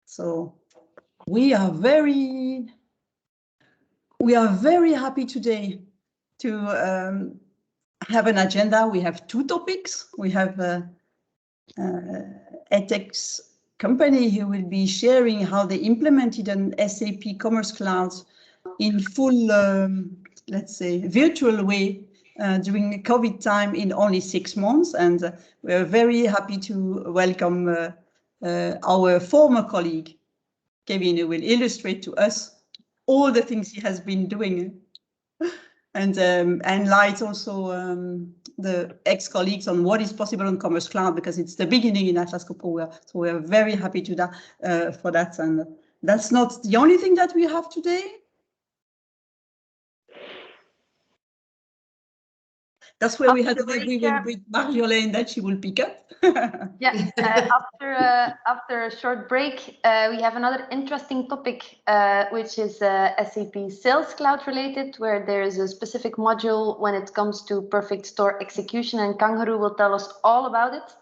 So we are very happy today to have an agenda. We have two topics. We have Etex company who will be sharing how they implemented an SAP Commerce Cloud in full, let's say, virtual way during the COVID time in only 6 months. And we're very happy to welcome our former colleague, Kevin, who will illustrate to us all the things he has been doing and light also the ex-colleagues on what is possible on Commerce Cloud, because it's the beginning in Atlas Copco. So we're very happy to for that. And that's not the only thing that we have today. That's where we had an agreement with Marjolaine that she will pick up. Yeah, after a short break, we have another interesting topic, which is SAP Sales Cloud related, where there is a specific module when it comes to perfect store execution, and Kangaroo will tell us all about it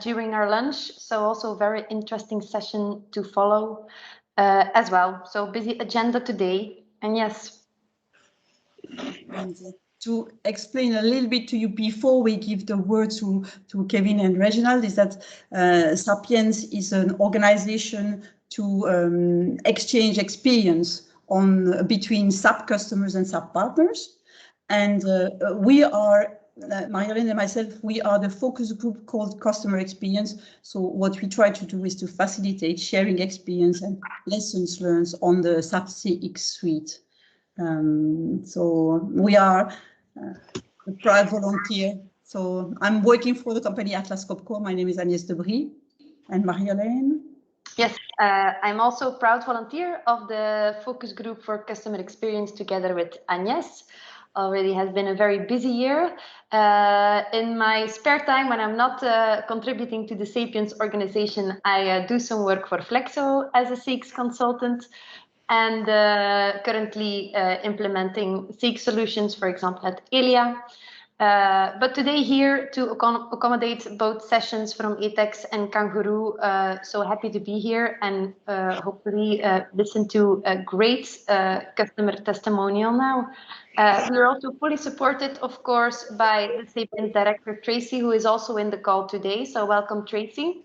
during our lunch. So also a very interesting session to follow as well. So busy agenda today, and yes. To explain a little bit to you before we give the word to Kevin and Reginald, is that Sapiens is an organization to exchange experience between SAP customers and SAP partners. And we are, Marjolaine and myself, we are the focus group called Customer Experience. So what we try to do is to facilitate sharing experience and lessons learned on the SAP CX suite. So we are a proud volunteer. So I'm working for the company Atlas Copco. My name is Agnès Debris. And Marjolaine? Yes, I'm also a proud volunteer of the focus group for customer experience together with Agnès. Already has been a very busy year. In my spare time, when I'm not contributing to the Sapiens organization, I do some work for Flexo as a CX consultant, and currently implementing CX solutions, for example, at Elia. But today here to accommodate both sessions from Etex and Kangaroo. So happy to be here and hopefully listen to a great customer testimonial now. We are also fully supported, of course, by the Sapiens director, Tracy, who is also in the call today. So welcome, Tracy.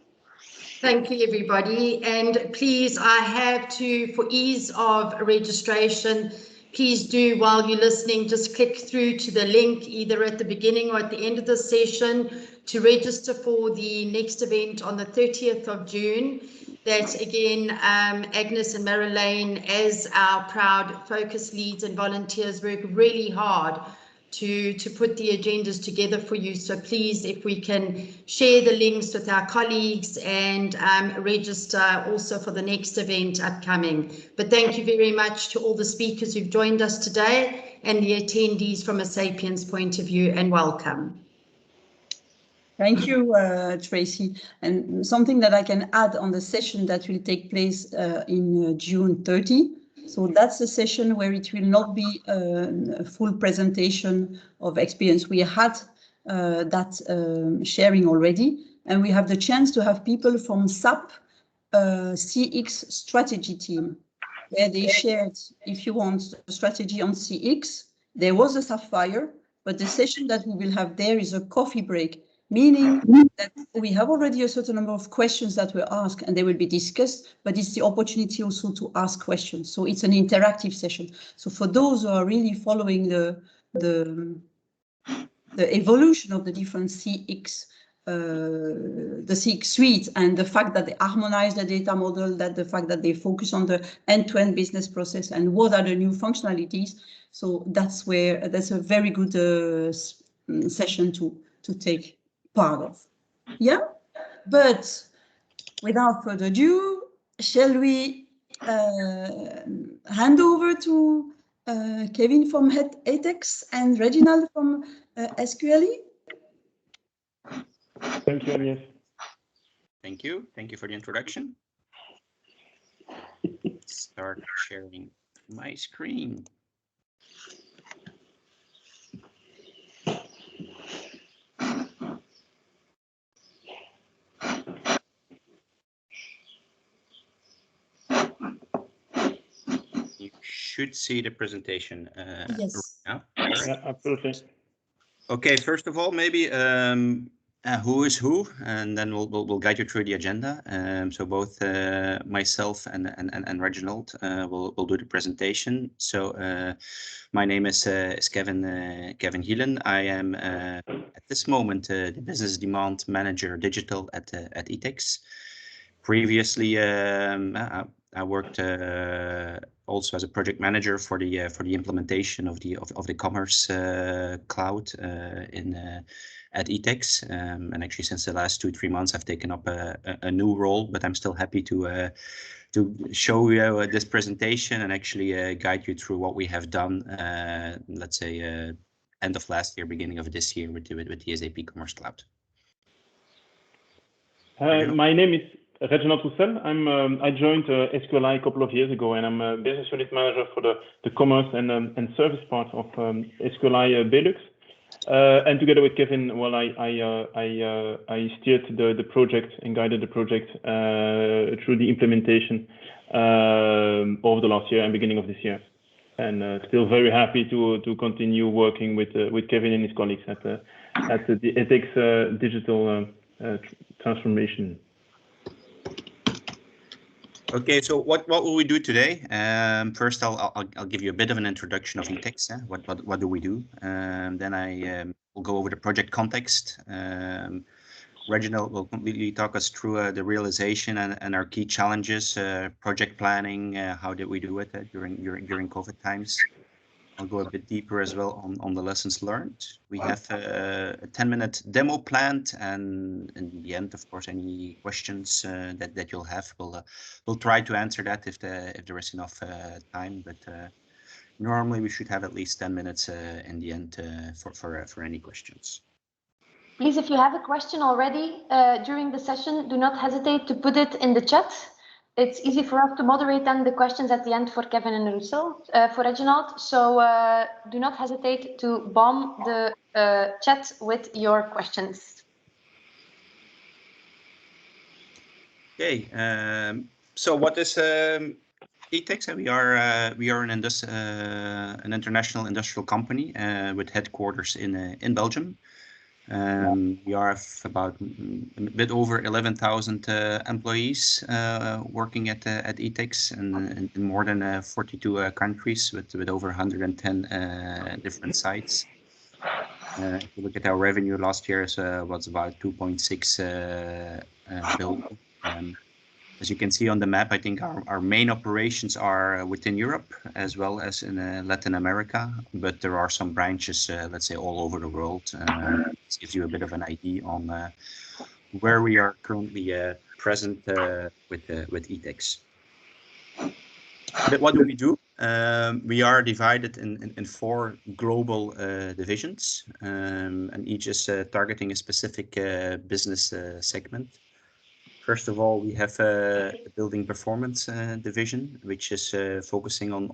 Thank you, everybody. And please, I have to, for ease of registration, please do, while you're listening, just click through to the link either at the beginning or at the end of the session to register for the next event on the 30th of June. That again, Agnes and Marjolaine, as our proud focus leads and volunteers, work really hard to put the agendas together for you. So please, if we can share the links with our colleagues and register also for the next event upcoming. But thank you very much to all the speakers who've joined us today and the attendees from a Sapiens point of view, and welcome. Thank you, Tracy. And something that I can add on the session that will take place in June 30. So that's a session where it will not be a full presentation of experience. We had that sharing already, and we have the chance to have people from SAP CX strategy team, where they shared, if you want, the strategy on CX. There was a Sapphire, but the session that we will have there is a coffee break, meaning that we have already a certain number of questions that were asked and they will be discussed, but it's the opportunity also to ask questions. So it's an interactive session. So for those who are really following the evolution of the different CX, the CX suite, and the fact that they harmonize the data model, that the fact that they focus on the end-to-end business process and what are the new functionalities. So that's a very good session to take part of. Yeah, but without further ado, shall we hand over to Kevin from Etex and Reginald from SQLI? Thank you, Agnès. Thank you. Thank you for the introduction. Start sharing my screen. You should see the presentation Yes. now. Yeah, absolutely. Okay, first of all, maybe who is who, and then we'll guide you through the agenda. So both myself and Reginald will do the presentation. So my name is Kevin Gielen. I am at this moment the business demand manager digital at Etex. Previously, I worked also as a project manager for the implementation of the Commerce Cloud at Etex, and actually since the last 2-3 months I've taken up a new role, but I'm still happy to show you this presentation and actually guide you through what we have done. Let's say end of last year, beginning of this year with the SAP Commerce Cloud. My name is Reginald Roussel. I joined SQLI a couple of years ago, and I'm a business unit manager for the commerce and service part of SQLI Benelux. And together with Kevin, well, I steered the project and guided the project through the implementation over the last year and beginning of this year. And still very happy to continue working with Kevin and his colleagues at the Etex digital transformation. Okay, so what will we do today? First, I'll give you a bit of an introduction of Etex. What do we do? Then I will go over the project context. Reginald will completely talk us through the realization and our key challenges, project planning. How did we do it during COVID times? I'll go a bit deeper as well on the lessons learned. We have a 10-minute demo planned, and in the end, of course, any questions that you'll have, we'll try to answer that if there is enough time. But normally we should have at least 10 minutes in the end for any questions. Please, if you have a question already during the session, do not hesitate to put it in the chat. It's easy for us to moderate then the questions at the end for Kevin and Roussel, for Reginald. So do not hesitate to bomb the chat with your questions. Okay, so what is Etex? We are an international industrial company with headquarters in Belgium. We are about a bit over 11,000 employees working at Etex and in more than 42 countries with over 110 different sites. If you look at our revenue last year, was about 2.6 billion. As you can see on the map, I think our main operations are within Europe as well as in Latin America, but there are some branches, let's say, all over the world. This gives you a bit of an idea on where we are currently present with Etex. But what do we do? We are divided in 4 global divisions, and each is targeting a specific business segment. First of all, we have a building performance division, which is focusing on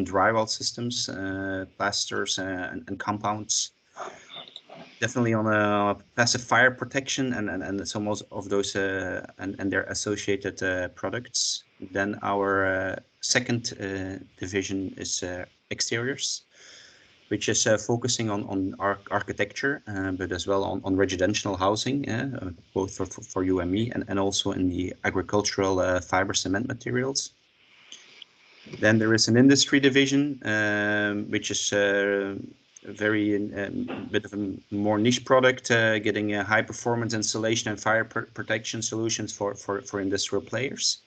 drywall systems, plasters, and compounds. Definitely on a passive fire protection and some of those and their associated products. Then our second division is exteriors, which is focusing on architecture, but as well on residential housing, both for you and me, and also in the agricultural fiber cement materials. Then there is an industry division, which is very bit of a more niche product, getting a high performance insulation and fire protection solutions for industrial players.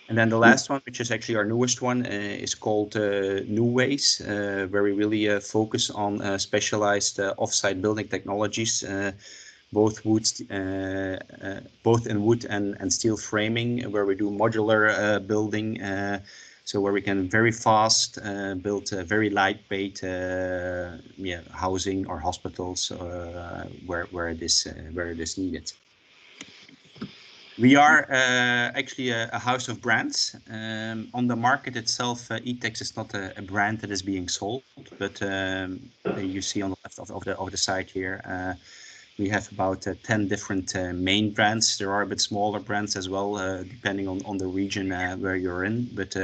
And then the last one, which is actually our newest one, is called New Ways, where we really focus on specialized offsite building technologies, both in wood and steel framing, where we do modular building, so where we can very fast build very lightweight housing or hospitals where it is needed. We are actually a house of brands. On the market itself, Etex is not a brand that is being sold, but you see on the left of the side here, we have about 10 different main brands. There are a bit smaller brands as well, depending on the region where you're in. But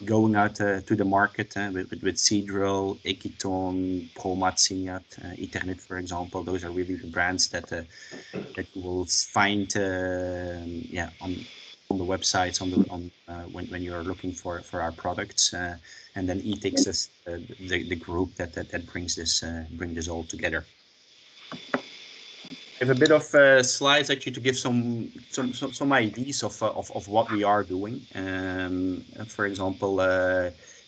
going out to the market with Seadrill, Equiton, Promat, Signat, Eternit, for example, those are really the brands that you will find on the websites when you are looking for our products. And then Etex is the group that brings this all together. I have a bit of slides actually to give some ideas of what we are doing. For example,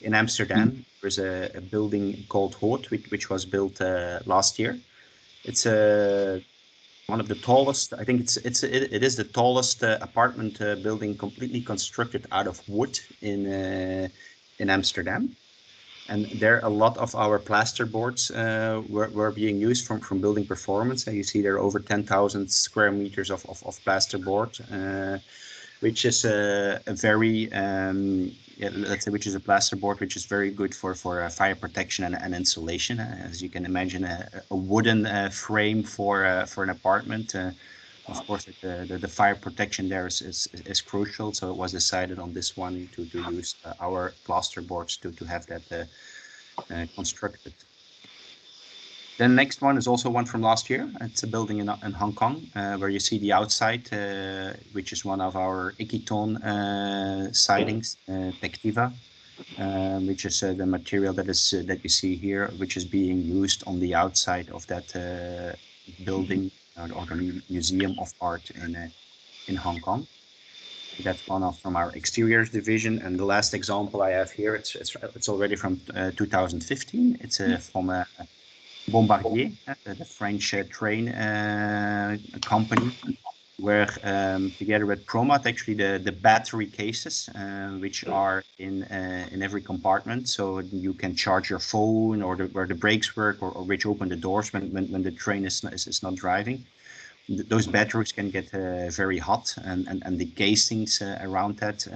in Amsterdam, there's a building called Hoort, which was built last year. It's one of the tallest. I think it is the tallest apartment building completely constructed out of wood in Amsterdam. And there, a lot of our plasterboards were being used from building performance. And you see there are over 10,000 square meters of plasterboard, which is a very, let's say, which is a plasterboard which is very good for fire protection and insulation. As you can imagine, a wooden frame for an apartment. Of course, the fire protection there is crucial. So it was decided on this one to use our plasterboards to have that constructed. Then next one is also one from last year. It's a building in Hong Kong where you see the outside, which is one of our Equiton sidings, Pectiva, which is the material that you see here, which is being used on the outside of that building. Or the Museum of Art in Hong Kong. That's one from our exteriors division. And the last example I have here, it's already from 2015. It's from Bombardier, the French train company, where together with Promat, actually the battery cases, which are in every compartment, so you can charge your phone or where the brakes work or which open the doors when the train is not driving. Those batteries can get very hot, and the casings around that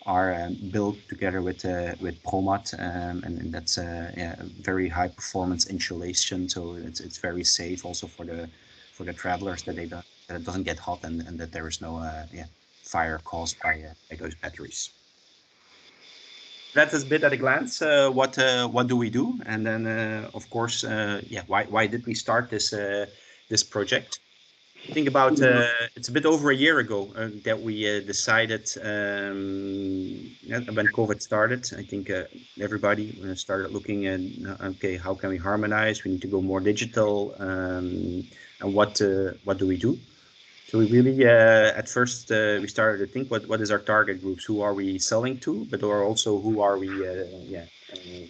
are built together with Promat, and that's very high performance insulation, so it's very safe also for the travelers that it doesn't get hot and that there is no fire caused by those batteries. That is a bit at a glance. What do we do? And then of course, why did we start this project? Think about it's a bit over a year ago that we decided when COVID started. I think everybody started looking at okay, how can we harmonize? We need to go more digital, and what do we do? So we really at first we started to think what is our target groups? Who are we selling to? But also who are we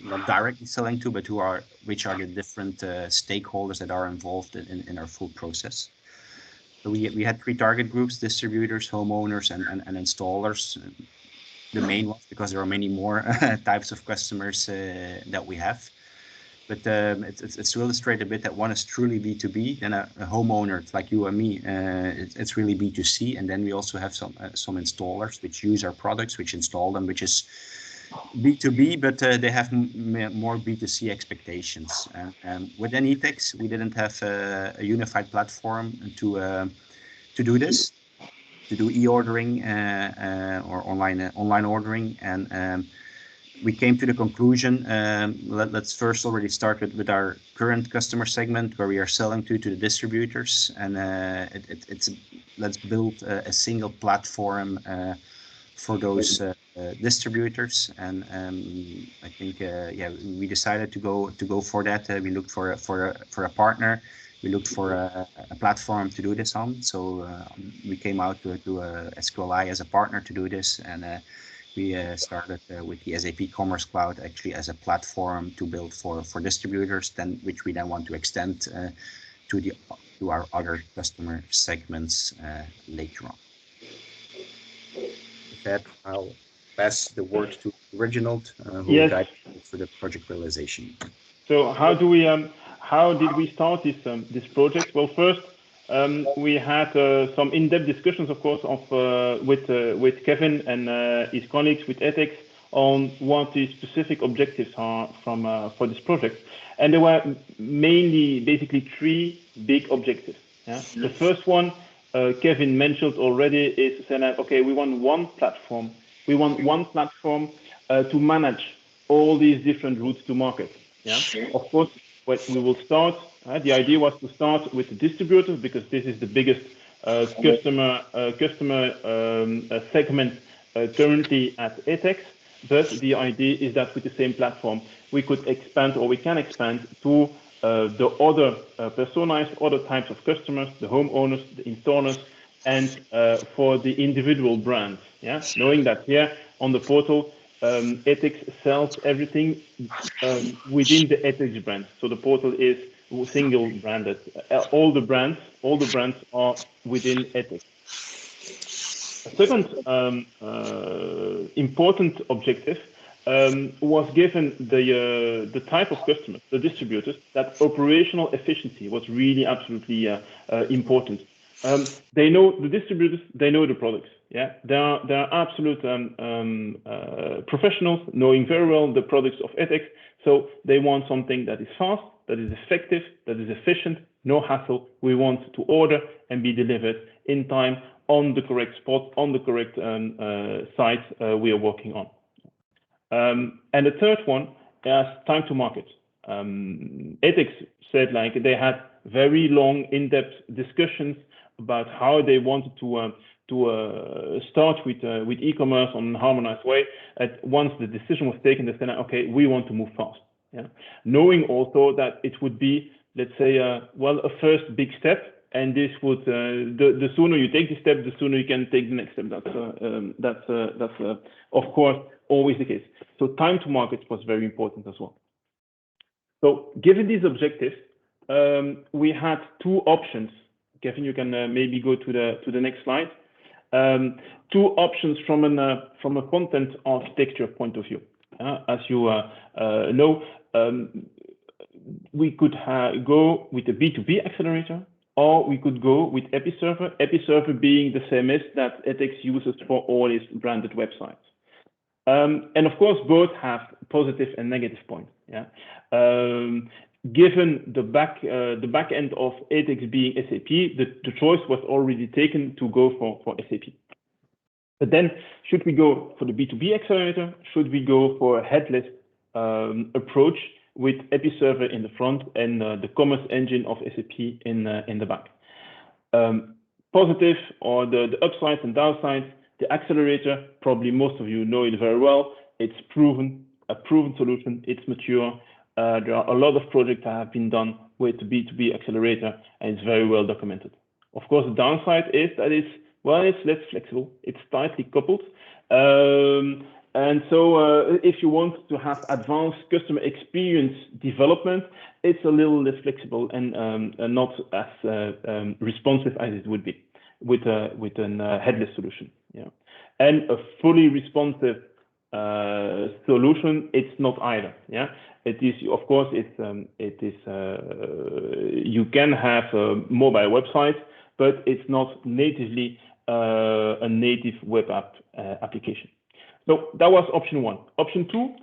not directly selling to, but which are the different stakeholders that are involved in our full process. So we had 3 target groups: distributors, homeowners, and installers. The main ones, because there are many more types of customers that we have. But it's to illustrate a bit that one is truly B2B, then a homeowner like you and me, it's really B2C. And then we also have some installers which use our products, which install them, which is B2B, but they have more B2C expectations. Within Etex, we didn't have a unified platform to do this, to do e-ordering or online ordering, and we came to the conclusion. Let's first already start with our current customer segment, where we are selling to the distributors, and let's build a single platform for those distributors, and I think we decided to go for that. We looked for a partner. We looked for a platform to do this on. So we came out to SQLI as a partner to do this, and we started with the SAP Commerce Cloud actually as a platform to build for distributors, which we then want to extend to our other customer segments later on. With that, I'll pass the word to Reginald, who will guide for the project realization. So how did we start this project? Well, first, We had some in-depth discussions, of course, with Kevin and his colleagues with Etex on what the specific objectives are for this project. And there were mainly basically three big objectives. Yeah? The first one, Kevin mentioned already, is to say that, okay, we want one platform. We want one platform to manage all these different routes to market. Yeah? Of course, we will start, the idea was to start with the distributors because this is the biggest customer segment currently at Etex. But the idea is that with the same platform, we could expand, or we can expand to the other personas, other types of customers, the homeowners, the installers, and for the individual brands. Yeah, knowing that here on the portal, Etex sells everything within the Etex brand. So the portal is single branded. All the brands are within Etex. A second important objective was given the type of customers, the distributors, that operational efficiency was really absolutely important. They know the distributors, they know the products. Yeah, they are absolute professionals, knowing very well the products of Etex. So they want something that is fast, that is effective, that is efficient, no hassle. We want to order and be delivered in time, on the correct spot, on the correct site we are working on. And the third one is time to market. Etex said like they had very long, in-depth discussions about how they wanted to start with e-commerce on a harmonized way. Once the decision was taken, they said, okay, we want to move fast. Yeah, knowing also that it would be, let's say, a first big step. And this would the sooner you take the step, the sooner you can take the next step. That's of course always the case. So time to market was very important as well. So given these objectives, we had two options. Kevin, you can maybe go to the next slide. Two options from a content architecture point of view. As you know, we could go with the B2B accelerator, or we could go with Episerver, Episerver being the CMS that Etex uses for all its branded websites. And of course, both have positive and negative points. Yeah. Given the back end of Etex being SAP, the choice was already taken to go for SAP. But then, should we go for the B2B accelerator? Should we go for a headless approach with Episerver in the front and the commerce engine of SAP in the back? Positive, or the upsides and downsides, the accelerator, probably most of you know it very well. It's a proven solution. It's mature. There are a lot of projects that have been done with the B2B accelerator, and it's very well documented. Of course, the downside is that it's less flexible. It's tightly coupled. And so if you want to have advanced customer experience development, it's a little less flexible and not as responsive as it would be with a headless solution. Yeah. And a fully responsive solution, it's not either. Yeah. It is, of course, you can have a mobile website, but it's not natively a native web app application. So that was option one. Option two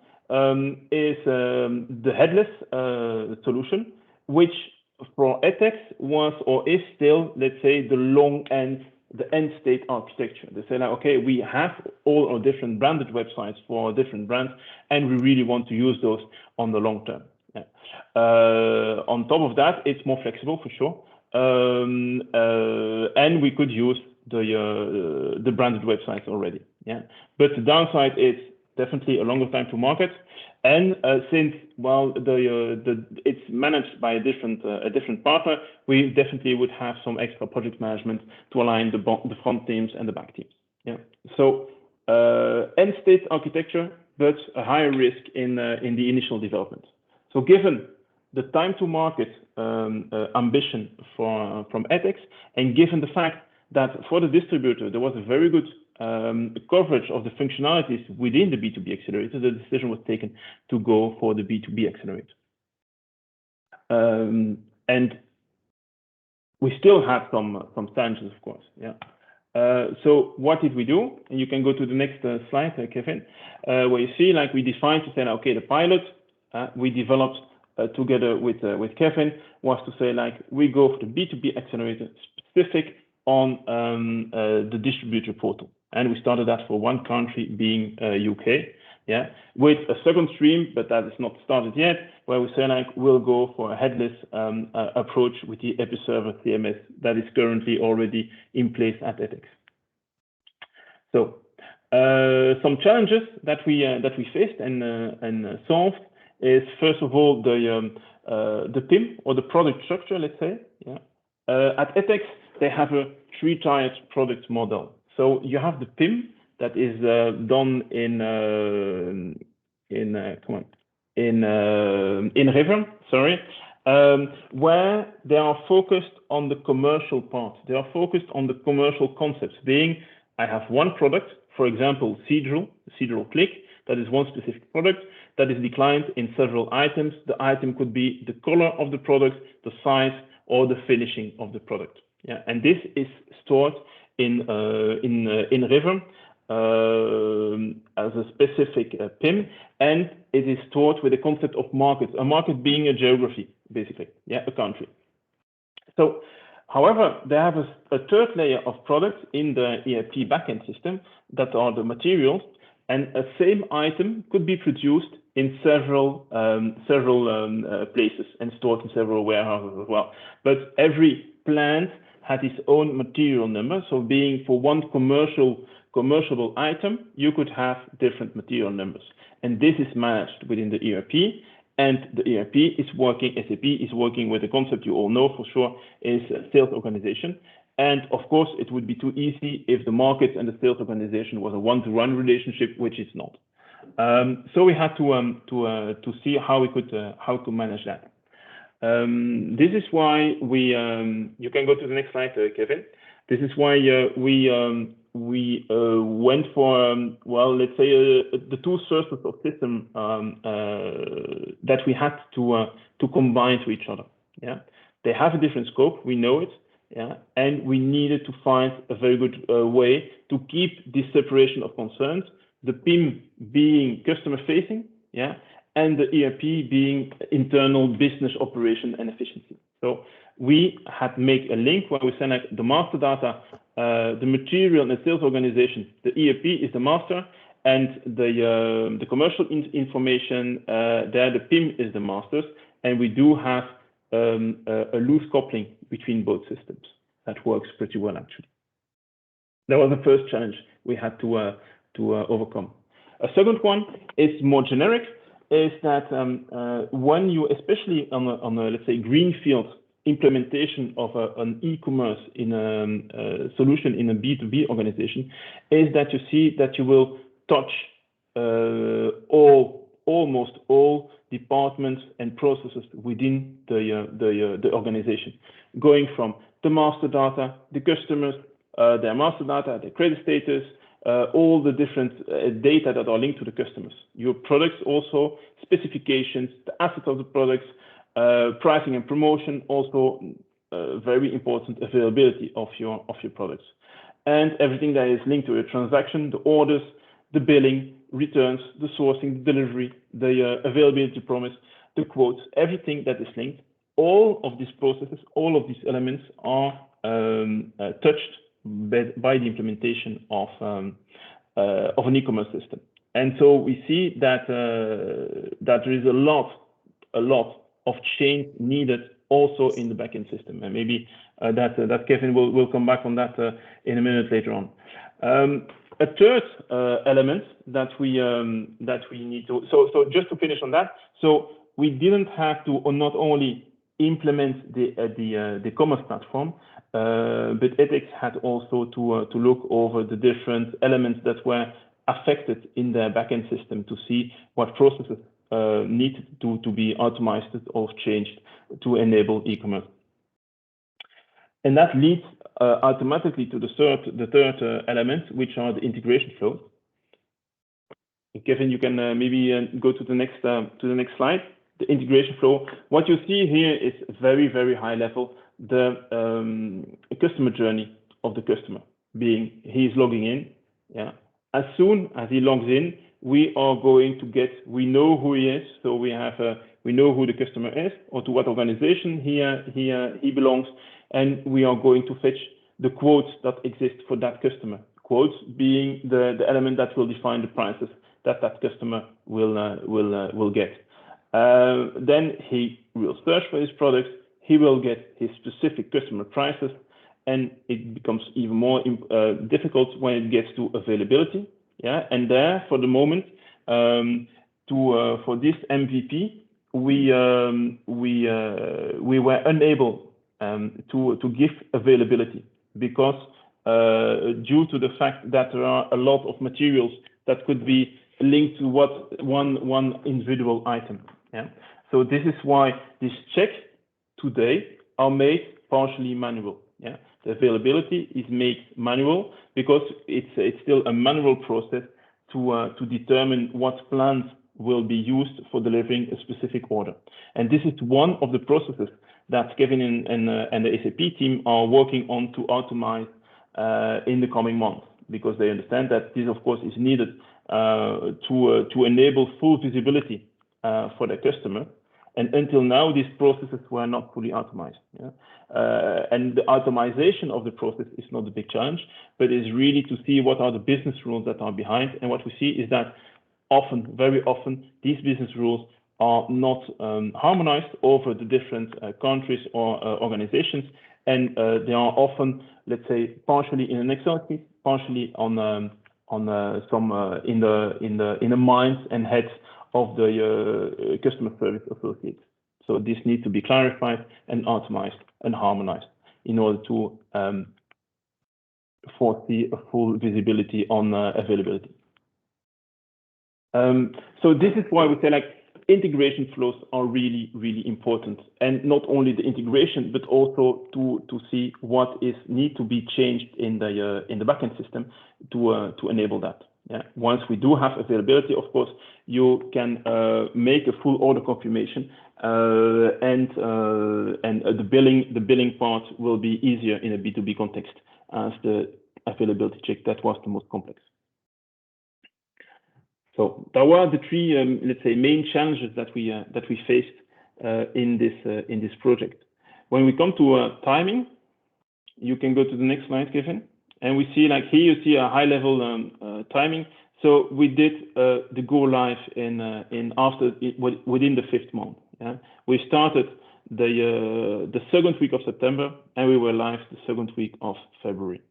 is the headless solution, which for Etex was or is still, let's say, the end state architecture. They say, like, okay, we have all our different branded websites for different brands, and we really want to use those on the long term. Yeah. On top of that, it's more flexible for sure, and we could use the branded websites already. Yeah, but the downside is definitely a longer time to market, and since it's managed by a different partner, we definitely would have some extra project management to align the front teams and the back teams. Yeah, so end state architecture, but a higher risk in the initial development. So given the time to market ambition from Etex, and given the fact that for the distributor there was a very good coverage of the functionalities within the B2B accelerator, the decision was taken to go for the B2B accelerator. And we still have some challenges, of course. Yeah. So what did we do? And you can go to the next slide, Kevin, where you see, like, we defined to say, okay, the pilot we developed together with Kevin was to say, like, we go for the B2B accelerator specific on the distributor portal. And we started that for one country, being UK, yeah, with a second stream, but that is not started yet, where we say, like, we'll go for a headless approach with the Episerver CMS that is currently already in place at Etex. So some challenges that we faced and solved is, first of all, the PIM, or the product structure, let's say. Yeah. At Etex, they have a three-tiered product model. So you have the PIM that is done in River, sorry, where they are focused on the commercial part. They are focused on the commercial concepts, being, I have one product, for example, Seadrill Click, that is one specific product that is declined in several items. The item could be the color of the product, the size, or the finishing of the product. Yeah, and this is stored in River as a specific PIM, and it is stored with the concept of markets. A market being a geography, basically, yeah, a country. So, however, they have a third layer of products in the ERP backend system that are the materials, and a same item could be produced in several places and stored in several warehouses as well. But every plant had its own material number. So being for one commercial item, you could have different material numbers. And this is managed within the ERP. And the ERP is working, SAP is working with a concept you all know for sure, is sales organization. And of course, it would be too easy if the market and the sales organization was a one-to-one relationship, which it's not. So we had to see how we could how to manage that. This is why we you can go to the next slide, Kevin. This is why we went for well, let's say the two sources of system that we had to combine to each other. Yeah, they have a different scope. We know it. Yeah, and we needed to find a very good way to keep this separation of concerns. The PIM being customer facing, yeah, and the ERP being internal business operation and efficiency. So we had make a link where we say, like, the master data, the material and the sales organization, the ERP is the master, and the commercial information there, the PIM is the masters, and we do have a loose coupling between both systems. That works pretty well, actually. That was the first challenge we had to overcome. A second one is more generic, is that when you, especially on a let's say greenfield implementation of an e-commerce in a solution in a B2B organization, is that you see that you will touch almost all departments and processes within the organization, going from the master data, the customers, their master data, their credit status, all the different data that are linked to the customers. Your products also, specifications, the assets of the products, pricing and promotion, also very important, availability of your products. And everything that is linked to a transaction, the orders, the billing, returns, the sourcing, the delivery, the availability promise, the quotes, everything that is linked. All of these processes, all of these elements are touched by the implementation of an e-commerce system. And so we see that that there is a lot of change needed also in the backend system, and maybe that Kevin will come back on that in a minute later on. A third element that we need to, so just to finish on that, so we didn't have to not only implement the commerce platform, but Etex had also to look over the different elements that were affected in the backend system to see what processes need to be automated or changed to enable e-commerce. And that leads automatically to the third element, which are the integration flows. Kevin, you can maybe go to the next slide. The integration flow. What you see here is very, very high level. the customer journey of the customer, being he's logging in. Yeah. As soon as he logs in, we are going to we know who he is, so we know who the customer is or to what organization he belongs, and we are going to fetch the quotes that exist for that customer. Quotes being the element that will define the prices that customer will get. Then he will search for his products. He will get his specific customer prices, and it becomes even more difficult when it gets to availability. Yeah, and there for the moment, for this MVP, we were unable to give availability because due to the fact that there are a lot of materials that could be linked to one individual item. Yeah, so this is why these checks today are made partially manual. Yeah, the availability is made manual because it's still a manual process to determine what plans will be used for delivering a specific order. And this is one of the processes that Kevin and the SAP team are working on to automate in the coming months, because they understand that this, of course, is needed to enable full visibility for the customer. And until now, these processes were not fully automated. Yeah? And the automation of the process is not a big challenge, but is really to see what are the business rules that are behind. And what we see is that very often, these business rules are not harmonized over the different countries or organizations, and they are often, let's say, partially in an Excel sheet, partially on some in the minds and heads of the customer service associates. So this needs to be clarified and optimized and harmonized in order to foresee a full visibility on availability. So this is why we say like integration flows are really, really important, and not only the integration, but also to see what need to be changed in the backend system to enable that. Yeah. Once we do have availability, of course, you can make a full order confirmation, and the billing part will be easier in a B2B context as the availability check that was the most complex. So there were the three, let's say, main challenges that we faced in this project. When we come to timing, you can go to the next slide, Kevin, and we see like here you see a high-level timing. So we did the go live within the 5th month. Yeah, we started the 2nd week of September, and we were live the 2nd week of February.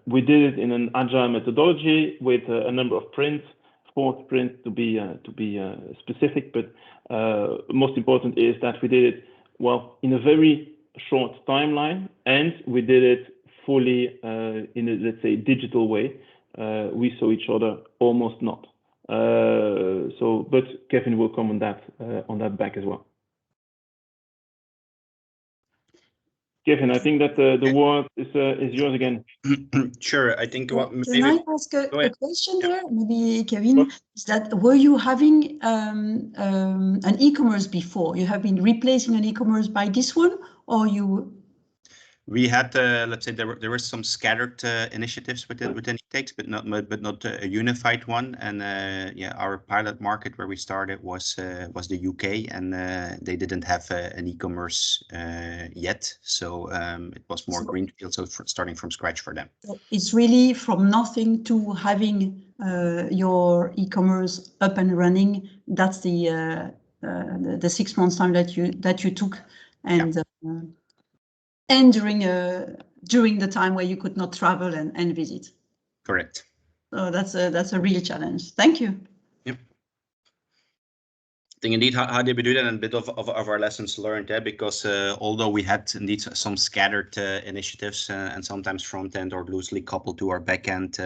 We did it in an agile methodology with a number of sprints, 4 sprints to be specific, but most important is that we did it well in a very short timeline, and we did it fully in a, let's say, digital way. We saw each other almost not. But Kevin will come on that back as well. Kevin, I think that the word is yours again. Sure. I think what maybe. Can I ask a question here? Maybe Kevin, is that were you having an e-commerce before? You have been replacing an e-commerce by this one, or you? We had, let's say, there were some scattered initiatives within Etex, but not a unified one. And yeah, our pilot market where we started was the UK, and they didn't have an e-commerce yet, so it was more greenfield, so starting from scratch for them. So it's really from nothing to having your e-commerce up and running. That's the 6 months time that you took, and. Yeah. And during the time where you could not travel and visit. Correct. So that's a real challenge. Thank you. Yep. I think indeed, how did we do that? And a bit of our lessons learned there, because although we had indeed some scattered initiatives and sometimes front end or loosely coupled to our back end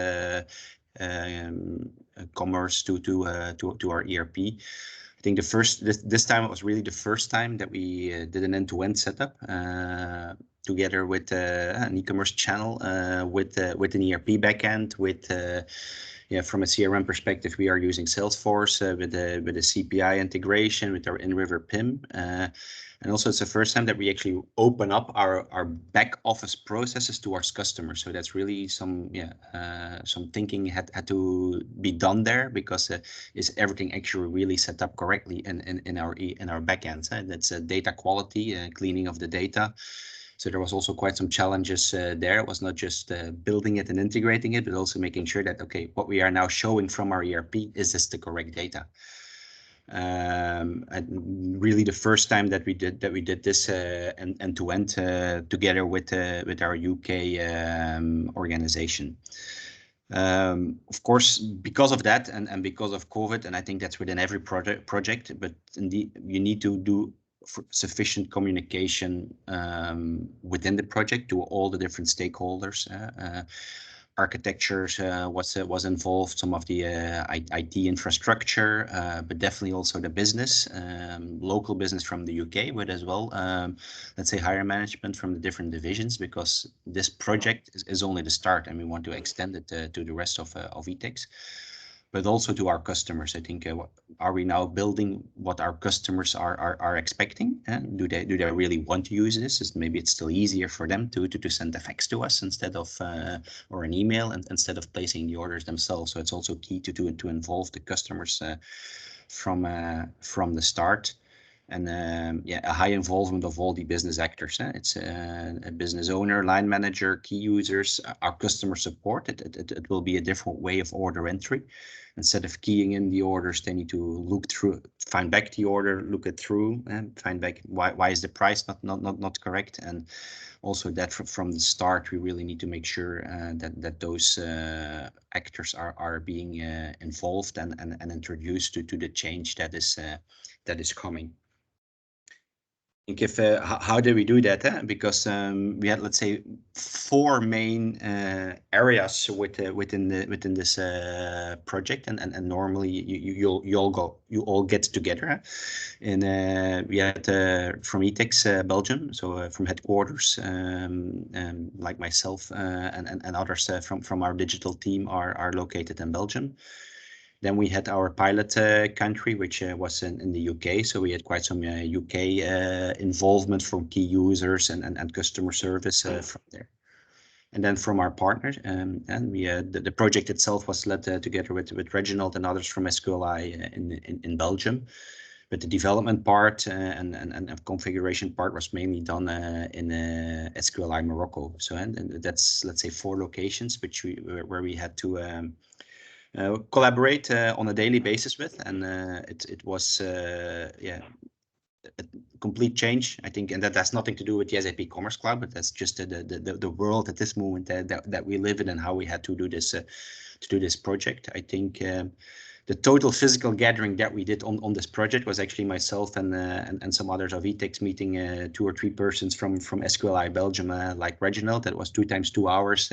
commerce to our ERP. I think this time it was really the first time that we did an end-to-end setup together with an e-commerce channel, with an ERP backend, with yeah, from a CRM perspective, we are using Salesforce with the CPI integration with our in-river PIM. And also it's the first time that we actually open up our back office processes to our customers. So that's really some thinking had to be done there, because is everything actually really set up correctly in our backends? That's data quality, cleaning of the data. So there was also quite some challenges there. It was not just building it and integrating it, but also making sure that, okay, what we are now showing from our ERP, is this the correct data? And really the first time that we did this end to end together with our UK organization. Of course, because of that and because of COVID, and I think that's within every project, but indeed you need to do sufficient communication within the project to all the different stakeholders. Architecture was involved, some of the IT infrastructure, but definitely also the business, local business from the UK, but as well, let's say higher management from the different divisions, because this project is only the start and we want to extend it to the rest of Etex. But also to our customers. I think, are we now building what our customers are expecting? Do they really want to use this? Maybe it's still easier for them to send the fax to us instead of or an email, and instead of placing the orders themselves. So it's also key to involve the customers from the start. And a high involvement of all the business actors. It's a business owner, line manager, key users, our customer support. It will be a different way of order entry. Instead of keying in the orders, they need to look through, find back the order, look it through, and find back why is the price not correct. And also that from the start, we really need to make sure that those actors are being involved and introduced to the change that is coming. If how do we do that? Because we had, let's say, 4 main areas within this project, and normally you all get together. And we had from Etex Belgium, so from headquarters, like myself and others from our digital team are located in Belgium. Then we had our pilot country, which was in the UK. So we had quite some UK involvement from key users and customer service from there. And then from our partners, and we the project itself was led together with Reginald and others from SQLI in Belgium. But the development part and configuration part was mainly done in SQLI Morocco. So and that's, let's say, 4 locations where we had to collaborate on a daily basis with, and it was a complete change, I think, and that has nothing to do with the SAP Commerce Cloud, but that's just the world at this moment that we live in, and how we had to do this project. I think the total physical gathering that we did on this project was actually myself and some others of Etex meeting 2 or 3 persons from SQLI Belgium, like Reginald. That was 2 times 2 hours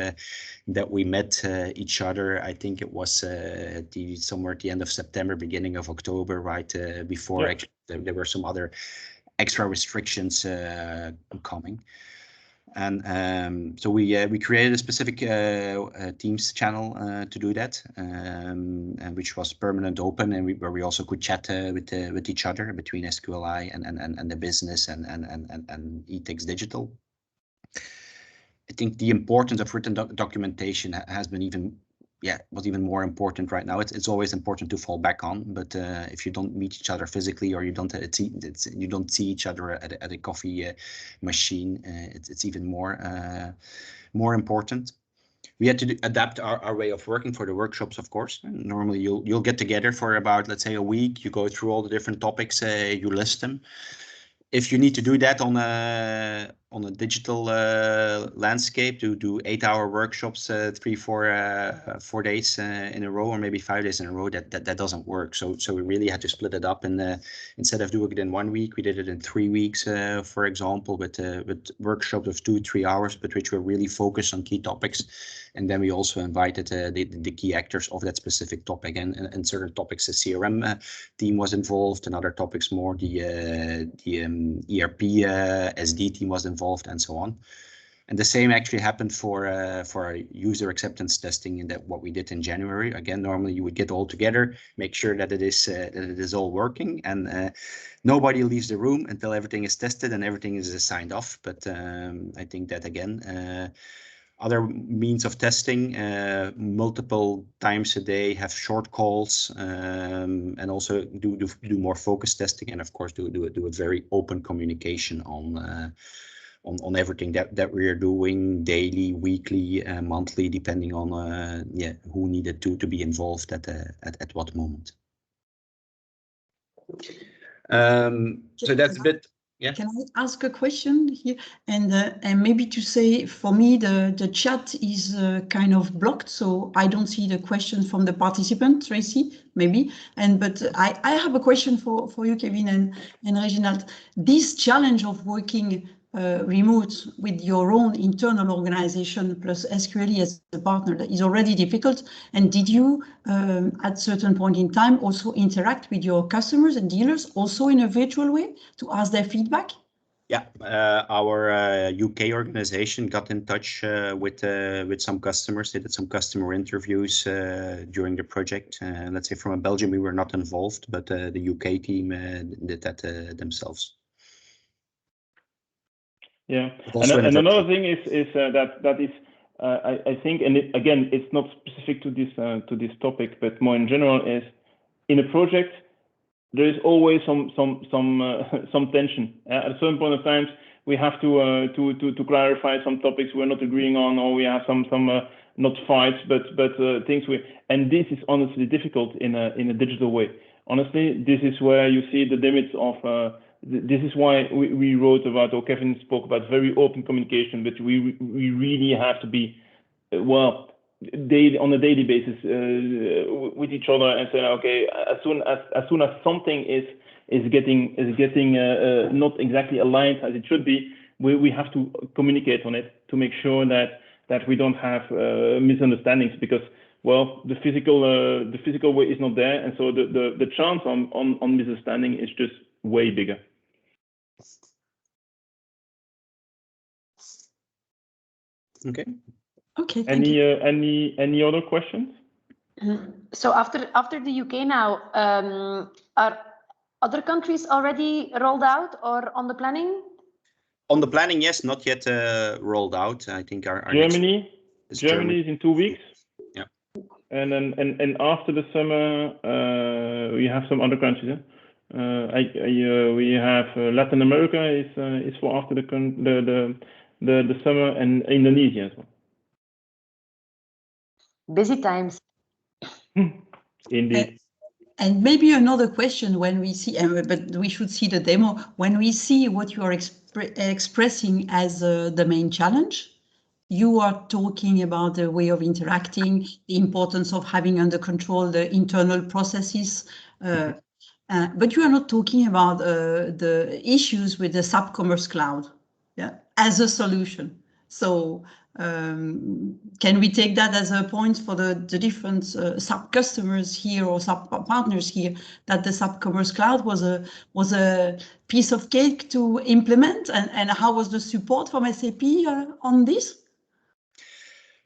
that we met each other. I think it was somewhere at the end of September, beginning of October, right before there were some other extra restrictions coming. And so we created a specific Teams channel to do that, and which was permanent open, and where we also could chat with each other between SQLI and the business and Etex Digital. I think the importance of written documentation has been was even more important right now. It's always important to fall back on, but if you don't meet each other physically, or you don't see each other at a coffee machine, it's even more important. We had to adapt our way of working for the workshops, of course. Normally you'll get together for about, let's say, a week. You go through all the different topics, you list them. If you need to do that on a digital landscape, to do 8-hour workshops 3-4 days in a row, or maybe 5 days in a row, that doesn't work. So we really had to split it up, and instead of doing it in 1 week, we did it in 3 weeks, for example, with workshops of 2-3 hours, but which were really focused on key topics. And then we also invited the key actors of that specific topic, and certain topics the CRM team was involved, and other topics more the ERP SD team was involved, and so on. And the same actually happened for our user acceptance testing, in that what we did in January. Again, normally you would get all together, make sure that it is all working, and nobody leaves the room until everything is tested and everything is signed off. But I think that again, other means of testing, multiple times a day, have short calls, and also do more focused testing, and of course do a very open communication on everything that we are doing daily, weekly, monthly, depending on who needed to be involved at what moment. So that's a bit. Yeah. Can I ask a question here? And maybe to say, for me, the chat is kind of blocked, so I don't see the question from the participant, Tracy, maybe. But I have a question for you, Kevin and Reginald. This challenge of working remote with your own internal organization plus SQLI as a partner, that is already difficult. And did you, at certain point in time, also interact with your customers and dealers also in a virtual way to ask their feedback? Yeah, our UK organization got in touch with some customers. They did some customer interviews during the project. Let's say from Belgium, we were not involved, but the UK team did that themselves. Yeah, and another thing is that is I think, and again, it's not specific to this topic, but more in general, is in a project there is always some tension. At a certain point of time, we have to clarify some topics we're not agreeing on, or we have some not fights, but things and this is honestly difficult in a digital way. Honestly, this is where you see the limits of. This is why we wrote about, or Kevin spoke about, very open communication, but we really have to be, on a daily basis with each other and say, okay, as soon as something is getting not exactly aligned as it should be, we have to communicate on it to make sure that we don't have misunderstandings, because the physical way is not there, and so the chance on misunderstanding is just way bigger. Okay. Okay. Any other questions? So after the UK now, are other countries already rolled out or on the planning? On the planning, yes, not yet rolled out. I think our Germany is in 2 weeks. Yeah. And then after the summer, we have some other countries. We have Latin America is for after the summer, and Indonesia as well. Busy times. Indeed. And maybe another question, when we see, but we should see the demo, when we see what you are expressing as the main challenge, you are talking about the way of interacting, the importance of having under control the internal processes, but you are not talking about the issues with the SAP Commerce Cloud, as a solution. So can we take that as a point for the different SAP customers here or SAP partners here, that the SAP Commerce Cloud was a piece of cake to implement, and how was the support from SAP on this?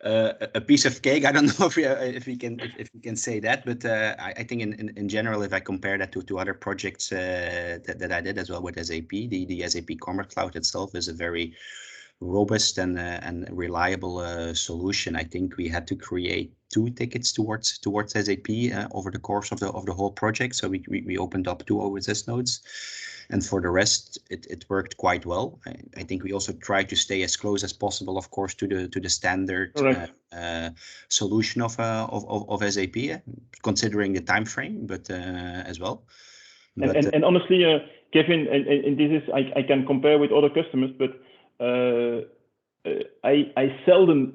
A piece of cake. I don't know if we can say that, but I think in general, if I compare that to other projects that I did as well with SAP, the SAP Commerce Cloud itself is a very robust and reliable solution. I think we had to create 2 tickets towards SAP over the course of the whole project. So we opened up 2 OSS nodes, and for the rest, it worked quite well. I think we also tried to stay as close as possible, of course, to the standard solution of SAP, considering the time frame, but as well. And honestly, Kevin, and this is I can compare with other customers, but I seldom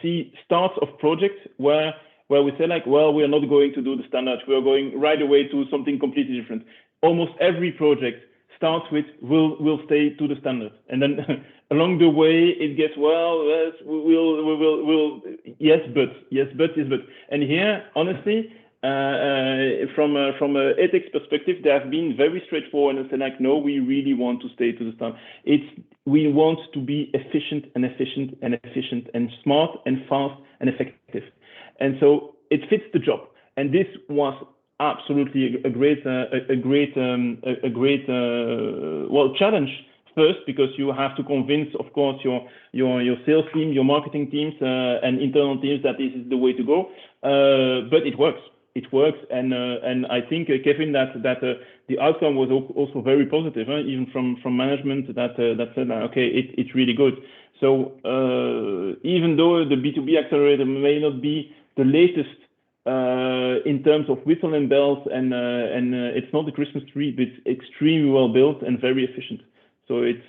see starts of projects where we say like, well, we are not going to do the standards. We are going right away to something completely different. Almost every project starts with we'll stay to the standard, and then along the way it gets we'll yes but. And here, honestly, From a Etex perspective, they have been very straightforward and said like, no, we really want to stay to the start. We want to be efficient and smart and fast and effective, and so it fits the job. And this was absolutely a great challenge. First, because you have to convince, of course, your sales team, your marketing teams, and internal teams that this is the way to go. But it works. It works, and I think, Kevin, that the outcome was also very positive, even from management that said, okay, it's really good. So even though the B2B accelerator may not be the latest in terms of whistle and bells, and it's not the Christmas tree, but it's extremely well built and very efficient. So it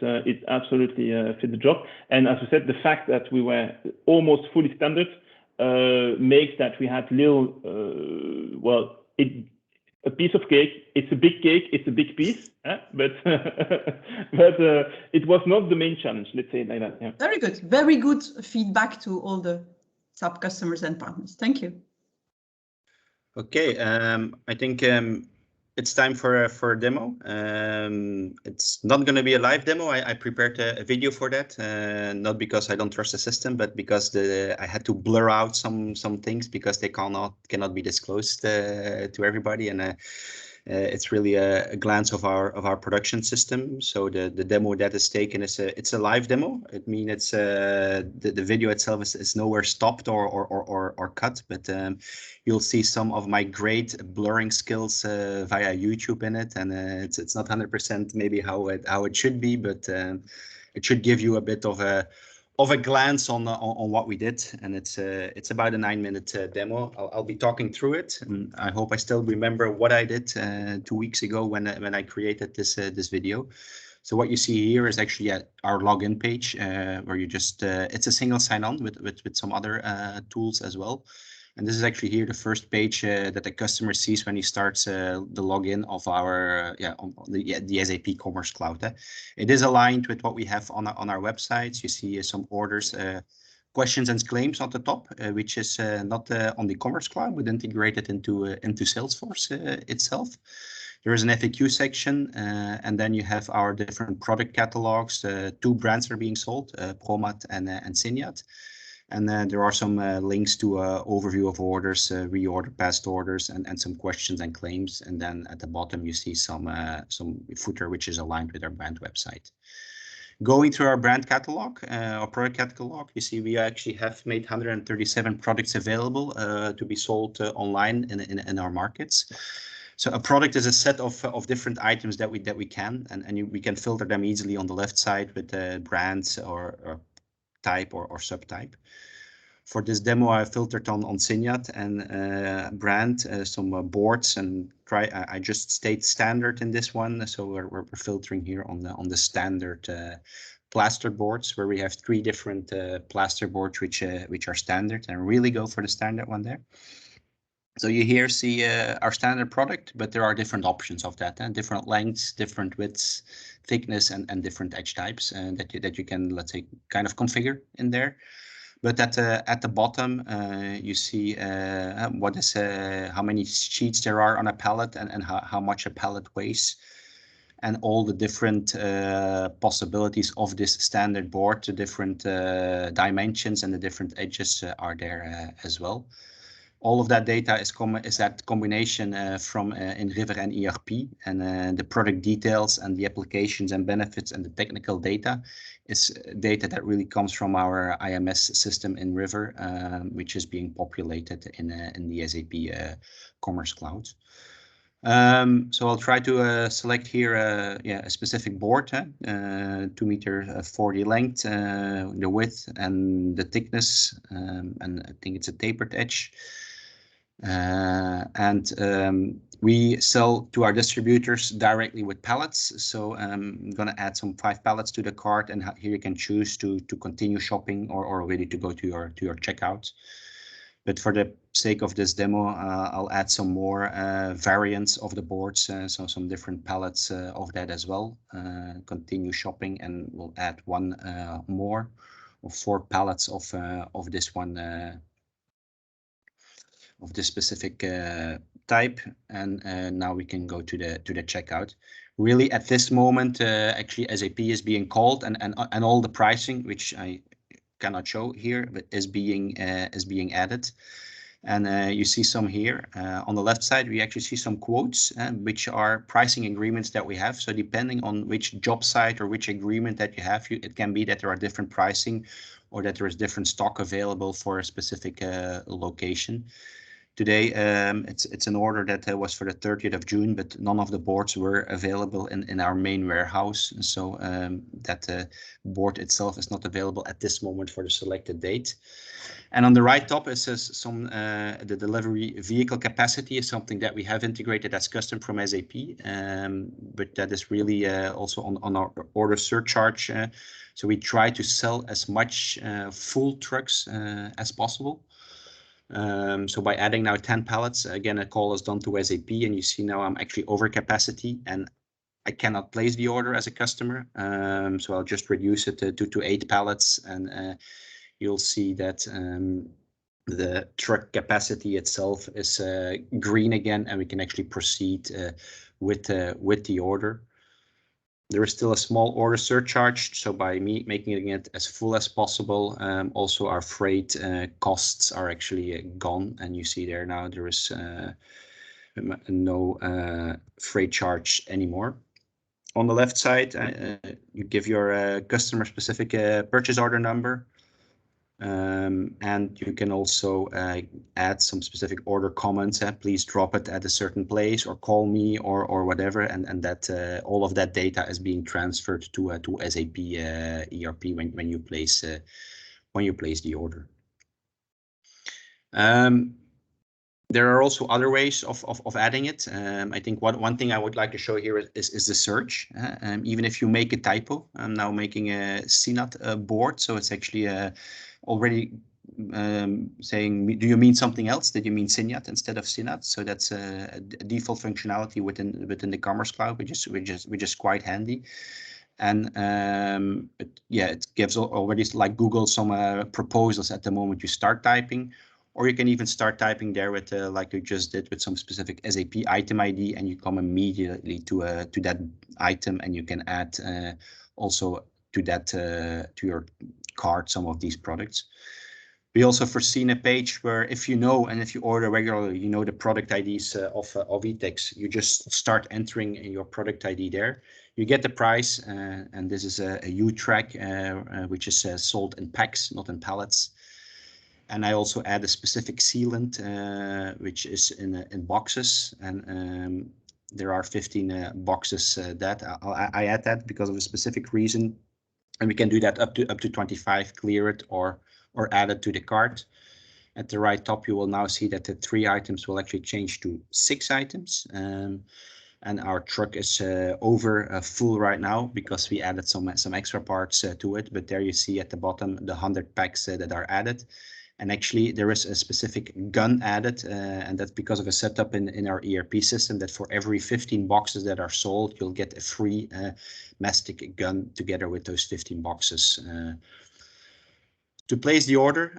absolutely fit the job. And as I said, the fact that we were almost fully standard makes that we had little, a piece of cake. It's a big cake. It's a big piece, but it was not the main challenge. Let's say it like that. Yeah. Very good. Very good feedback to all the SAP customers and partners. Thank you. Okay, I think it's time for a demo. It's not going to be a live demo. I prepared a video for that, not because I don't trust the system, but because I had to blur out some things because they cannot be disclosed to everybody, and it's really a glance of our production system. So the demo that is taken it's a live demo. It means it's the video itself is nowhere stopped or cut, but you'll see some of my great blurring skills via YouTube in it, and it's not 100% maybe how it should be, but it should give you a bit of a glance on what we did, and it's about a 9-minute demo. I'll be talking through it, and I hope I still remember what I did 2 weeks ago when I created this video. So what you see here is actually our login page, where you just it's a single sign-on with some other tools as well. And this is actually here the first page that the customer sees when he starts the login of our the SAP Commerce Cloud. It is aligned with what we have on our websites. You see some orders, questions and claims on the top, which is not on the Commerce Cloud, but integrated into Salesforce itself. There is an FAQ section, and then you have our different product catalogs. 2 brands are being sold, Promat and Cignat. And then there are some links to overview of orders, reorder, past orders, and some questions and claims. And then at the bottom, you see some footer which is aligned with our brand website. Going through our brand catalog, our product catalog, you see we actually have made 137 products available to be sold online in our markets. So a product is a set of different items that we can, and we can filter them easily on the left side with brands or type or subtype. For this demo, I filtered on Cignat and brand some boards, and I just stayed standard in this one. So we're filtering here on the standard plaster boards, where we have 3 different plaster boards which are standard, and really go for the standard one there. So you here see our standard product, but there are different options of that, and different lengths, different widths, thickness, and different edge types that you can, let's say, kind of configure in there. But at the bottom, you see what is how many sheets there are on a pallet, and how much a pallet weighs, and all the different possibilities of this standard board. The different dimensions and the different edges are there as well. All of that data is that combination from in River and ERP, and the product details and the applications and benefits and the technical data is data that really comes from our IMS system in River, which is being populated in the SAP Commerce Cloud. So I'll try to select here a specific board, 2 meter 40 length, the width and the thickness, and I think it's a tapered edge. We sell to our distributors directly with pallets. So I'm going to add some 5 pallets to the cart, and here you can choose to continue shopping or ready to go to your checkout. But for the sake of this demo, I'll add some more variants of the boards, so some different pallets of that as well. Continue shopping, and we'll add 1 more, or 4 pallets of this one. this specific type, and now we can go to the checkout. Really, at this moment, actually SAP is being called, and all the pricing, which I cannot show here, but is being added. And you see some here on the left side. We actually see some quotes, which are pricing agreements that we have. So depending on which job site or which agreement that you have, it can be that there are different pricing, or that there is different stock available for a specific location. Today, it's an order that was for the 30th of June, but none of the boards were available in our main warehouse. So that board itself is not available at this moment for the selected date. And on the right top, it says the delivery vehicle capacity is something that we have integrated as custom from SAP, but that is really also on our order surcharge. So we try to sell as much full trucks as possible. So by adding now 10 pallets, again, a call is done to SAP, and you see now I'm actually over capacity, and I cannot place the order as a customer. So I'll just reduce it to 8 pallets, and you'll see that the truck capacity itself is green again, and we can actually proceed with the order. There is still a small order surcharge, so by me making it as full as possible, also our freight costs are actually gone, and you see there now there is no freight charge anymore. On the left side, you give your customer specific purchase order number. And you can also add some specific order comments. Please drop it at a certain place, or call me, or whatever, and that all of that data is being transferred to SAP ERP when you place the order. There are also other ways of adding it. I think one thing I would like to show here is the search. Even if you make a typo, I'm now making a CNAT board, so it's actually already saying, do you mean something else? Did you mean CNAT instead of CNAT? So that's a default functionality within the Commerce Cloud, which is quite handy. And it gives already, like Google, some proposals at the moment you start typing. Or you can even start typing there with, like you just did, with some specific SAP item ID, and you come immediately to that item, and you can add also to that to your cart some of these products. We also foreseen a page where if you know, and if you order regularly, you know the product IDs of Etex, you just start entering your product ID there. You get the price, and this is a U-track, which is sold in packs, not in pallets. And I also add a specific sealant, which is in boxes, and there are 15 boxes that I add that because of a specific reason, and we can do that up to 25, clear it or add it to the cart. At the right top, you will now see that the 3 items will actually change to 6 items, and our truck is over full right now because we added some extra parts to it. But there you see at the bottom the 100 packs that are added. And actually, there is a specific gun added, and that's because of a setup in our ERP system that for every 15 boxes that are sold, you'll get a free mastic gun together with those 15 boxes. To place the order,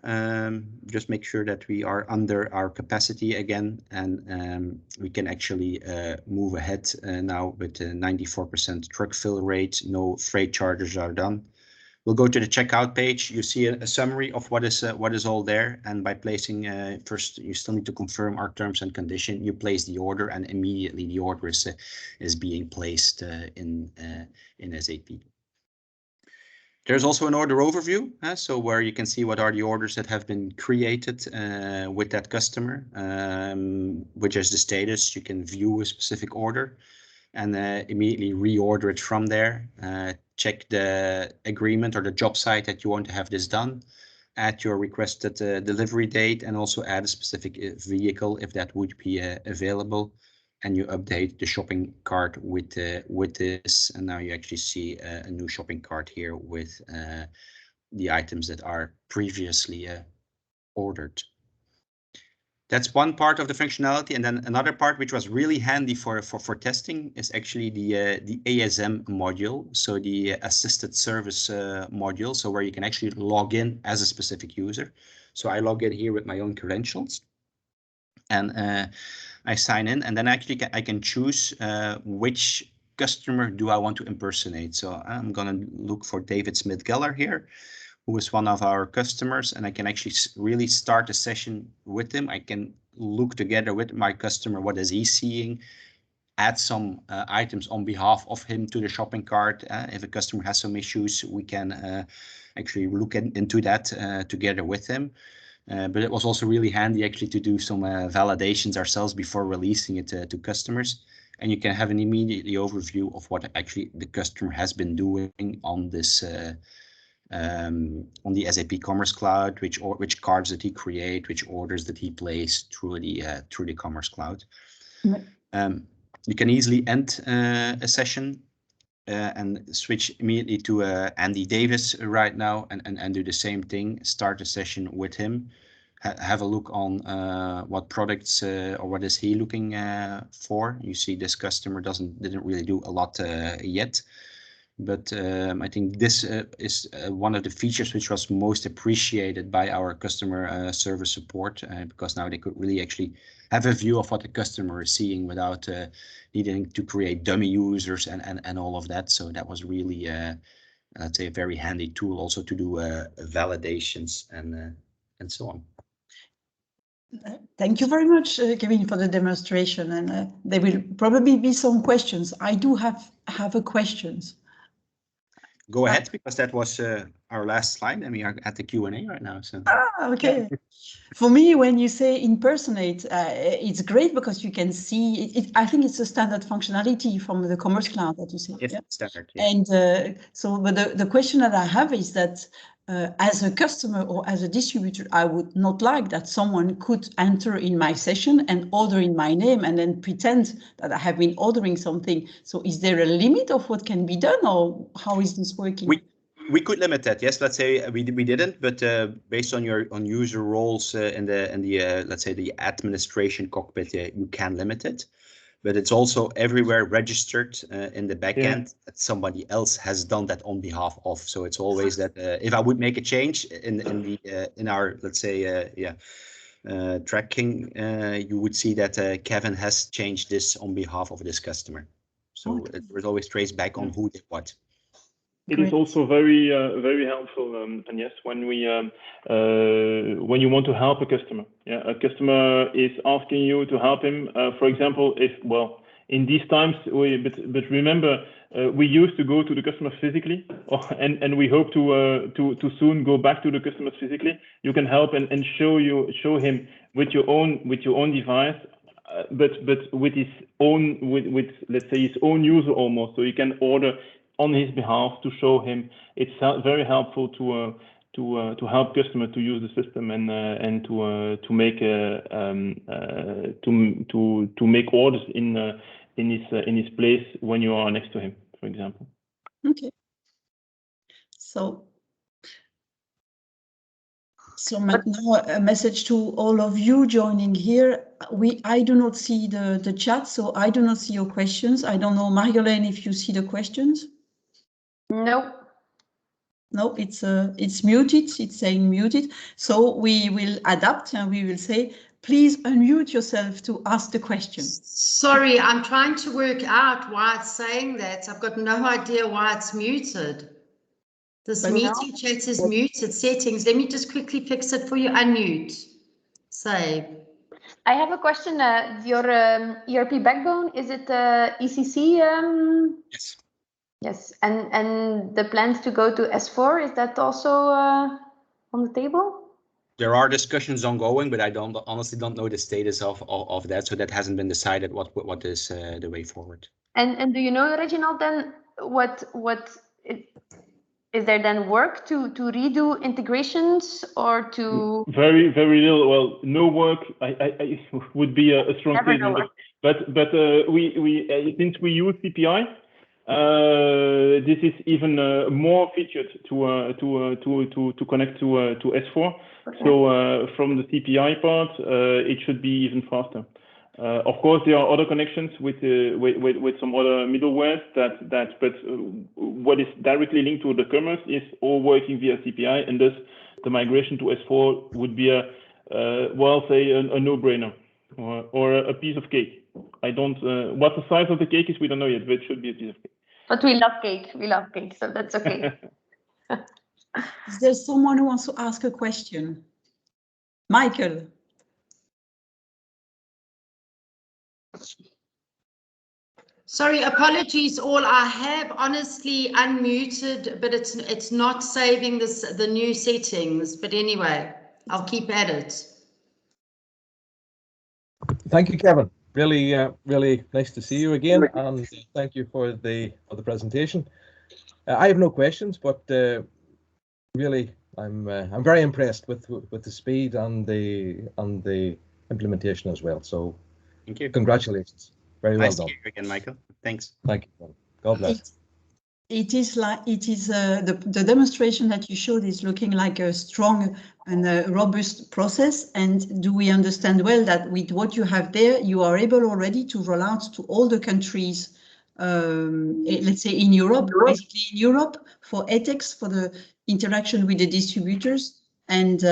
just make sure that we are under our capacity again, and we can actually move ahead now with a 94% truck fill rate. No freight charges are done. We'll go to the checkout page. You see a summary of what is all there, and by placing first, you still need to confirm our terms and condition. You place the order, and immediately the order is being placed in SAP. There's also an order overview, so where you can see what are the orders that have been created with that customer, which is the status. You can view a specific order and immediately reorder it from there. Check the agreement or the job site that you want to have this done, add your requested delivery date, and also add a specific vehicle if that would be available. And you update the shopping cart with this, and now you actually see a new shopping cart here with the items that are previously ordered. That's one part of the functionality, and then another part which was really handy for testing is actually the ASM module, so the assisted service module, so where you can actually log in as a specific user. So I log in here with my own credentials, and I sign in, and then actually I can choose which customer do I want to impersonate. So I'm going to look for David Smith-Geller here, who is one of our customers, and I can actually really start a session with him. I can look together with my customer, what is he seeing, add some items on behalf of him to the shopping cart. If a customer has some issues, we can actually look into that together with him. But it was also really handy actually to do some validations ourselves before releasing it to customers. And you can have an immediate overview of what actually the customer has been doing on this on the SAP Commerce Cloud, which cards did he create, which orders did he place through the Commerce Cloud. You can easily end a session and switch immediately to Andy Davis right now and do the same thing. Start a session with him. Have a look on what products or what is he looking for. You see this customer didn't really do a lot yet. But I think this is one of the features which was most appreciated by our customer service support, because now they could really actually have a view of what the customer is seeing without needing to create dummy users and all of that. So that was really, let's say, a very handy tool also to do validations and so on. Thank you very much, Kevin, for the demonstration. And there will probably be some questions. I do have a questions. Go ahead, because that was our last slide, and we are at the Q&A right now. So. Okay. For me, when you say impersonate, it's great because you can see it. I think it's a standard functionality from the Commerce Cloud that you say. It's standard. Yeah. And but the question that I have is that as a customer or as a distributor, I would not like that someone could enter in my session and order in my name and then pretend that I have been ordering something. So is there a limit of what can be done, or how is this working? We could limit that. Yes, let's say we didn't, but based on your user roles in the let's say the administration cockpit, you can limit it. But it's also everywhere registered in the backend that somebody else has done that on behalf of. So it's always that if I would make a change in our, let's say, tracking, you would see that Kevin has changed this on behalf of this customer. So it was always traced back on who did what. It is also very helpful, and yes, when you want to help a customer, a customer is asking you to help him. For example, in these times, but remember, we used to go to the customer physically, and we hope to soon go back to the customers physically. You can help and show him with your own device, but with his own with let's say his own user almost, so you can order on his behalf to show him. It's very helpful to help customer to use the system and to make to make orders in his place when you are next to him, for example. Okay. So now a message to all of you joining here. I do not see the chat, so I do not see your questions. I don't know, Marjolaine, if you see the questions. No. No, it's muted. It's saying muted. So we will adapt and we will say, please unmute yourself to ask the question. Sorry, I'm trying to work out why it's saying that. I've got no idea why it's muted. This meeting chat is muted. Settings. Let me just quickly fix it for you. Unmute. Save. I have a question. Your ERP backbone, is it ECC? Yes. Yes, and the plans to go to S4, is that also on the table? There are discussions ongoing, but I honestly don't know the status of that. So that hasn't been decided what is the way forward. And do you know, Reginald, then is there then work to redo integrations or to? Very little. Well, no work. I would be a strong statement, but we since we use CPI. This is even more featured to connect to S4. Okay. So from the CPI part, it should be even faster. Of course, there are other connections with some other middlewares but what is directly linked to the commerce is all working via CPI, and thus the migration to S4 would be a no-brainer. or a piece of cake. I don't. What the size of the cake is, we don't know yet, but it should be a piece of cake. But we love cake. We love cake, so that's okay. Is there someone who wants to ask a question? Michael. Sorry, apologies all. I have honestly unmuted, but it's not saving the new settings. But anyway, I'll keep at it. Thank you, Kevin. Really nice to see you again, and thank you for the presentation. I have no questions, but really, I'm very impressed with the speed and the implementation as well. So, thank you. Congratulations. Very well done. Nice to hear you again, Michael. Thanks. Thank you. God bless. The demonstration that you showed is looking like a strong and a robust process. And do we understand well that with what you have there, you are able already to roll out to all the countries, let's say in Europe, basically in Europe for Etex, for the interaction with the distributors. And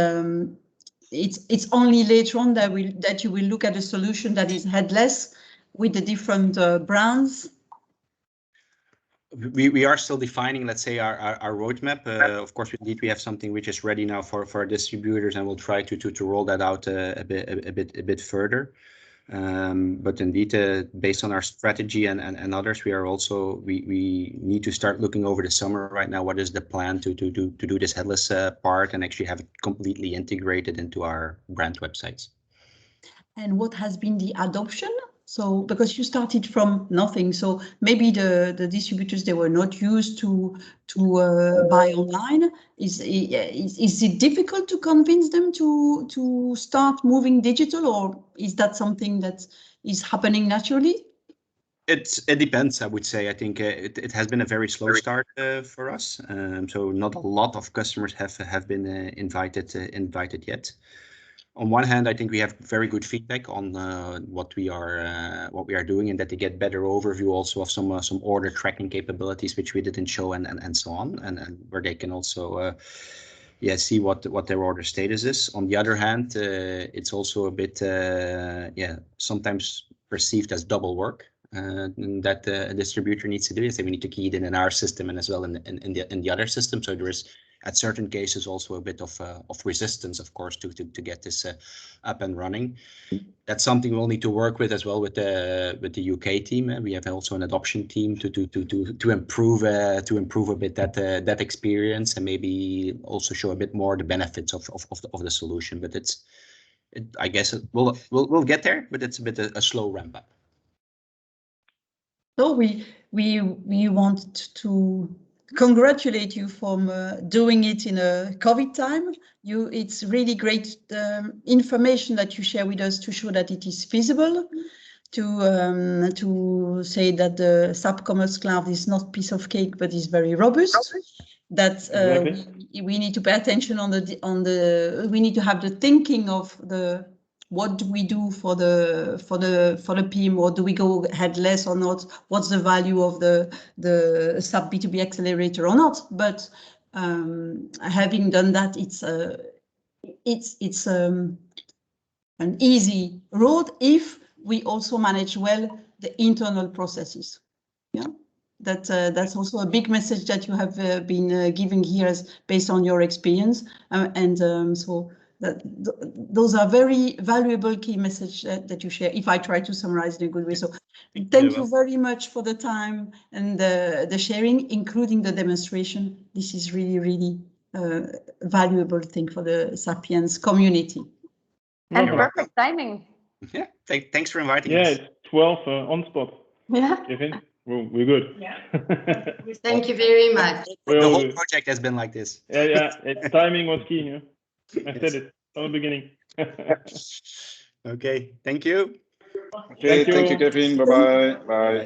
it's only later on that you will look at a solution that is headless with the different brands. We are still defining, let's say, our roadmap. Of course, we have something which is ready now for our distributors, and we'll try to roll that out a bit further. But indeed, based on our strategy and others, we need to start looking over the summer right now. What is the plan to do this headless part and actually have it completely integrated into our brand websites? And what has been the adoption? So, because you started from nothing, so maybe the distributors, they were not used to buy online. Is it difficult to convince them to start moving digital, or is that something that is happening naturally? It depends, I would say. I think it has been a very slow start for us. So not a lot of customers have been invited yet. On one hand, I think we have very good feedback on what we are doing, and that they get better overview also of some order tracking capabilities which we didn't show and so on, and where they can also see what their order status is. On the other hand, it's also a bit sometimes perceived as double work that a distributor needs to do. So we need to key it in our system and as well in the other system. So there is, at certain cases, also a bit of resistance, of course, to get this up and running. That's something we'll need to work with as well with the UK team. We have also an adoption team to improve a bit that experience, and maybe also show a bit more the benefits of the solution. But I guess we'll get there, but it's a bit a slow ramp up. So we want to congratulate you from doing it in a COVID time. It's really great information that you share with us to show that it is feasible, to say that the SAP Commerce Cloud is not piece of cake but is very robust. That we need to pay attention we need to have the thinking of what do we do for the PM, or do we go headless or not? What's the value of the SAP B2B accelerator or not? But having done that, it's an easy road if we also manage well the internal processes. Yeah, that's also a big message that you have been giving here based on your experience, so. Those are very valuable key messages that you share, if I try to summarize in a good way. So thank you very much for the time and the sharing, including the demonstration. This is really, really valuable thing for the Sapiens community. And perfect timing. Yeah, thanks for inviting us. Yeah, it's 12 on spot. Yeah. Kevin, we're good. Yeah. Thank you very much. The whole project has been like this. Yeah, timing was key. Yeah? I said it from the beginning. Okay, thank you. Okay, thank you, Kevin. Bye-bye. Bye.